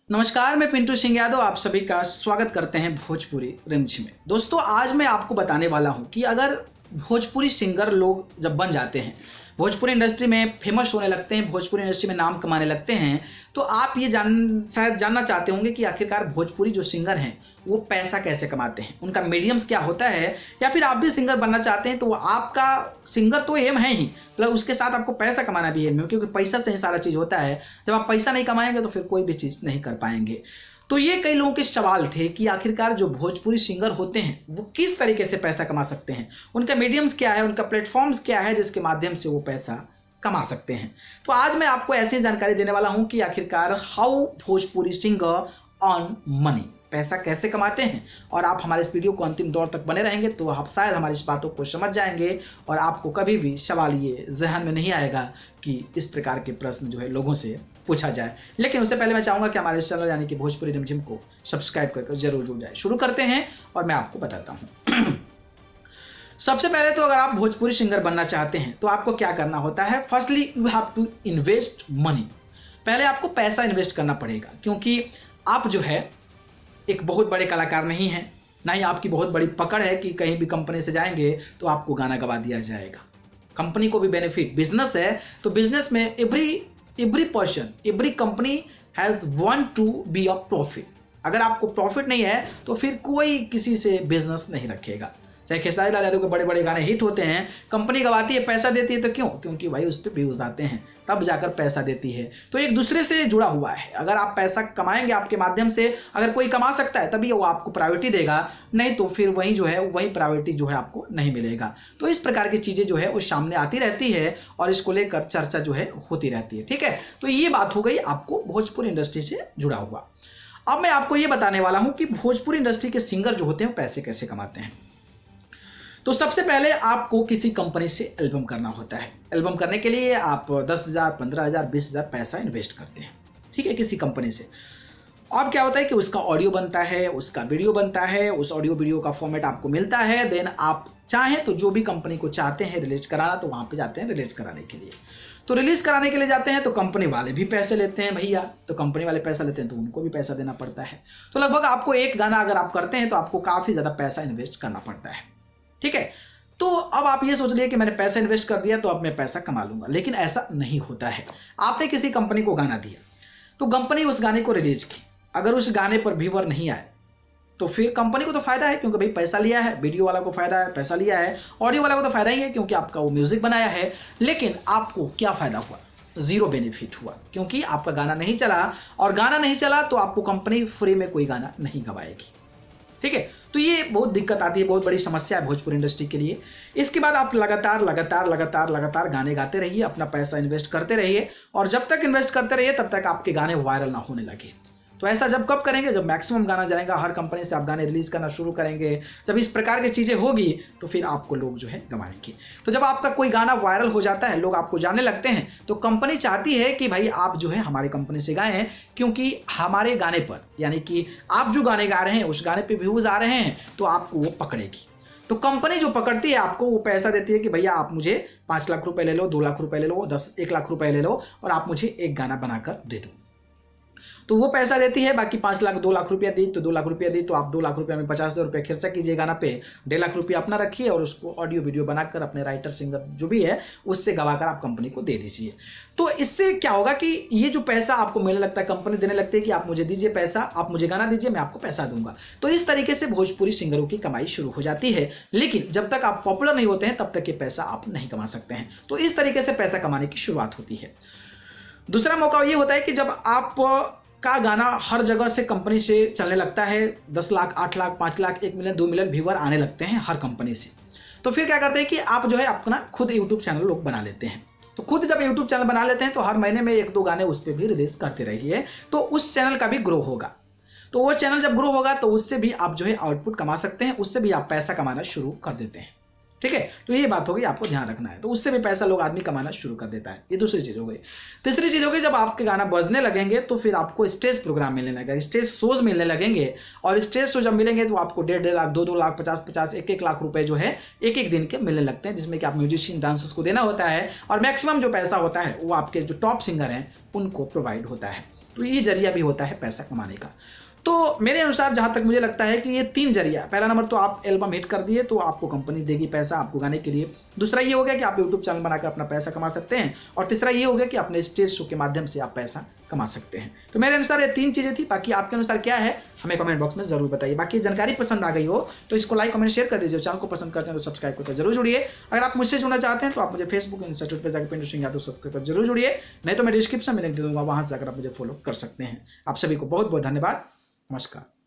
नमस्कार, मैं पिंटू सिंह यादव आप सभी का स्वागत करते हैं भोजपुरी रिमझिम में। दोस्तों, आज मैं आपको बताने वाला हूं कि अगर भोजपुरी सिंगर लोग जब बन जाते हैं, भोजपुरी इंडस्ट्री में फेमस होने लगते हैं, भोजपुरी इंडस्ट्री में नाम कमाने लगते हैं, तो आप ये शायद जानना चाहते होंगे कि आखिरकार भोजपुरी जो सिंगर हैं वो पैसा कैसे कमाते हैं, उनका मीडियम्स क्या होता है, या फिर आप भी सिंगर बनना चाहते हैं तो आपका सिंगर तो एम है ही, मतलब उसके साथ आपको पैसा कमाना भी एम है, क्योंकि पैसा से ही सारा चीज़ होता है। जब आप पैसा नहीं कमाएंगे तो फिर कोई भी चीज़ नहीं कर पाएंगे। तो ये कई लोगों के सवाल थे कि आखिरकार जो भोजपुरी सिंगर होते हैं वो किस तरीके से पैसा कमा सकते हैं, उनका मीडियम्स क्या है, उनका प्लेटफॉर्म्स क्या है जिसके माध्यम से वो पैसा कमा सकते हैं। तो आज मैं आपको ऐसी जानकारी देने वाला हूं कि आखिरकार how Bhojpuri singer earn money, पैसा कैसे कमाते हैं। और आप हमारे इस वीडियो को अंतिम दौर तक बने रहेंगे तो आप शायद हमारी इस बातों को समझ जाएंगे और आपको कभी भी सवाल ये जहन में नहीं आएगा कि इस प्रकार के प्रश्न जो है लोगों से पूछा जाए। लेकिन उससे पहले मैं चाहूँगा कि हमारे चैनल यानी कि भोजपुरी रिमझिम को सब्सक्राइब करके जरूर जुड़ जाए। शुरू करते हैं और मैं आपको बताता हूँ। सबसे पहले तो अगर आप भोजपुरी सिंगर बनना चाहते हैं तो आपको क्या करना होता है। Firstly you have to invest money. पहले आपको पैसा इन्वेस्ट करना पड़ेगा, क्योंकि आप जो है एक बहुत बड़े कलाकार नहीं है, ना ही आपकी बहुत बड़ी पकड़ है कि कहीं भी कंपनी से जाएंगे तो आपको गाना गवा दिया जाएगा। कंपनी को भी बेनिफिट, बिजनेस है तो बिजनेस में every person, every company has want to be a profit. अगर आपको प्रॉफिट नहीं है तो फिर कोई किसी से बिजनेस नहीं रखेगा। चाहे खेसारी लाल यादव के बड़े बड़े गाने हिट होते हैं, कंपनी गवाती है, पैसा देती है, तो क्यों? क्योंकि भाई उस पर व्यूज आते हैं, तब जाकर पैसा देती है। तो एक दूसरे से जुड़ा हुआ है। अगर आप पैसा कमाएंगे आपके माध्यम से, अगर कोई कमा सकता है तभी वो आपको प्रायोरिटी देगा, नहीं तो फिर वही जो है वही प्रायोरिटी जो है आपको नहीं मिलेगा। तो इस प्रकार की चीजें जो है वो सामने आती रहती है और इसको लेकर चर्चा जो है होती रहती है। ठीक है, तो ये बात हो गई आपको भोजपुरी इंडस्ट्री से जुड़ा हुआ। अब मैं आपको ये बताने वाला हूं कि भोजपुरी इंडस्ट्री के सिंगर जो होते हैं पैसे कैसे कमाते हैं। तो सबसे पहले आपको किसी कंपनी से एल्बम करना होता है। एल्बम करने के लिए आप 10,000, 15,000, 20,000 पैसा इन्वेस्ट करते हैं, ठीक है, किसी कंपनी से। अब क्या होता है कि उसका ऑडियो बनता है, उसका वीडियो बनता है, उस ऑडियो वीडियो का फॉर्मेट आपको मिलता है। देन आप चाहें तो जो भी कंपनी को चाहते हैं रिलीज कराना तो वहां पे जाते हैं रिलीज कराने के लिए। तो रिलीज कराने के लिए जाते हैं तो कंपनी वाले भी पैसे लेते हैं भैया, तो कंपनी वाले पैसा लेते हैं तो उनको भी पैसा देना पड़ता है। तो लगभग आपको एक गाना अगर आप करते हैं तो आपको काफी ज्यादा पैसा इन्वेस्ट करना पड़ता है। ठीक है, तो अब आप ये सोच लिए कि मैंने पैसा इन्वेस्ट कर दिया तो अब मैं पैसा कमा लूंगा, लेकिन ऐसा नहीं होता है। आपने किसी कंपनी को गाना दिया तो कंपनी उस गाने को रिलीज की, अगर उस गाने पर व्यूअर नहीं आए तो फिर कंपनी को तो फायदा है, क्योंकि भाई पैसा लिया है, वीडियो वाला को फायदा है, पैसा लिया है, ऑडियो वाला को तो फायदा ही है क्योंकि आपका वो म्यूजिक बनाया है। लेकिन आपको क्या फायदा हुआ? जीरो बेनिफिट हुआ, क्योंकि आपका गाना नहीं चला, और गाना नहीं चला तो आपको कंपनी फ्री में कोई गाना नहीं गवाएगी। ठीक है, तो ये बहुत दिक्कत आती है, बहुत बड़ी समस्या है भोजपुरी इंडस्ट्री के लिए। इसके बाद आप लगातार गाने गाते रहिए, अपना पैसा इन्वेस्ट करते रहिए, और जब तक इन्वेस्ट करते रहिए तब तक आपके गाने वायरल ना होने लगे। तो ऐसा जब कब करेंगे? जब मैक्सिमम गाना जाएगा, हर कंपनी से आप गाने रिलीज करना शुरू करेंगे, जब इस प्रकार की चीज़ें होगी तो फिर आपको लोग जो है गवाएंगे। तो जब आपका कोई गाना वायरल हो जाता है, लोग आपको जानने लगते हैं, तो कंपनी चाहती है कि भाई आप जो है हमारी कंपनी से गाएं, क्योंकि हमारे गाने पर, यानी कि आप जो गाने गा रहे हैं उस गाने पर व्यूज आ रहे हैं तो आपको वो पकड़ेगी। तो कंपनी जो पकड़ती है आपको, वो पैसा देती है कि भैया आप मुझे 5 लाख रुपए ले लो, 2 लाख रुपए ले लो, 1 लाख रुपए ले लो, और आप मुझे एक गाना बनाकर दे दो। तो वो पैसा देती है। बाकी 5 लाख 2 लाख रुपया दी तो 2 लाख रुपया दी तो आप 2 लाख रुपया में 50,000 रुपया खर्चा कीजिए गाना पे, 1.5 लाख रुपया अपना रखिए और उसको ऑडियो वीडियो बनाकर अपने राइटर सिंगर जो भी है उससे गवाकर आप कंपनी को दे दीजिए। तो इससे क्या होगा कि ये जो पैसा आपको मिलने लगता है, कंपनी देने लगती है कि आप मुझे दीजिए पैसा, आप मुझे गाना दीजिए, मैं आपको पैसा दूंगा। तो इस तरीके से भोजपुरी सिंगरों की कमाई शुरू हो जाती है। लेकिन जब तक आप पॉपुलर नहीं होते हैं तब तक ये पैसा आप नहीं कमा सकते हैं। तो इस तरीके से पैसा कमाने की शुरुआत होती है। दूसरा मौका ये होता है कि जब आप का गाना हर जगह से कंपनी से चलने लगता है, 10 lakh, 8 lakh, 5 lakh, 1 million, 2 million viewer आने लगते हैं हर कंपनी से, तो फिर क्या करते हैं कि आप जो है अपना खुद यूट्यूब चैनल लोग बना लेते हैं। तो खुद जब यूट्यूब चैनल बना लेते हैं तो हर महीने में 1-2 गाने उस पर भी रिलीज करते रहिए, तो उस चैनल का भी ग्रो होगा। तो वो चैनल जब ग्रो होगा तो उससे भी आप जो है आउटपुट कमा सकते हैं, उससे भी आप पैसा कमाना शुरू कर देते हैं। ठीक है, तो ये बात होगी, आपको ध्यान रखना है। तो उससे भी पैसा लोग आदमी कमाना शुरू कर देता है। ये दूसरी चीज हो गई। तीसरी चीज हो गई, जब आपके गाना बजने लगेंगे तो फिर आपको स्टेज प्रोग्राम मिलने लगेगा, स्टेज शोज मिलने लगेंगे, और स्टेज शो जब मिलेंगे तो आपको 1.5 लाख, 2-2 लाख, 50-50, 1-1 लाख रुपए जो है एक दिन के मिलने लगते हैं, जिसमें कि आप म्यूजिशियन डांसर्स को देना होता है, और मैक्सिमम जो पैसा होता है वो आपके जो टॉप सिंगर हैं उनको प्रोवाइड होता है। तो ये जरिया भी होता है पैसा कमाने का। तो मेरे अनुसार जहाँ तक मुझे लगता है कि ये 3 जरिया, पहला नंबर तो आप एल्बम हिट कर दिए तो आपको कंपनी देगी पैसा आपको गाने के लिए, दूसरा ये हो गया कि आप यूट्यूब चैनल बनाकर अपना पैसा कमा सकते हैं, और तीसरा ये हो गया कि अपने स्टेज शो के माध्यम से आप पैसा कमा सकते हैं। तो मेरे अनुसार ये 3 चीज़ें थी। बाकी आपके अनुसार क्या है हमें कमेंट बॉक्स में जरूर बताइए। बाकी जानकारी पसंद आ गई हो तो इसको लाइक कमेंट शेयर कर दीजिए। चैनल को पसंद करते हैं तो सब्सक्राइब करके जरूर जुड़िए। अगर आप मुझसे जुड़ना चाहते हैं तो आप मुझे फेसबुक इंस्टीट्यूट पर जाकर पिंटू सिंह यादव सब्सक्राइब कर जरूर जुड़िए, नहीं तो मैं डिस्क्रिप्शन में लिंक दे दूंगा, वहां से जाकर आप मुझे फॉलो कर सकते हैं। आप सभी को बहुत बहुत धन्यवाद। नमस्कार।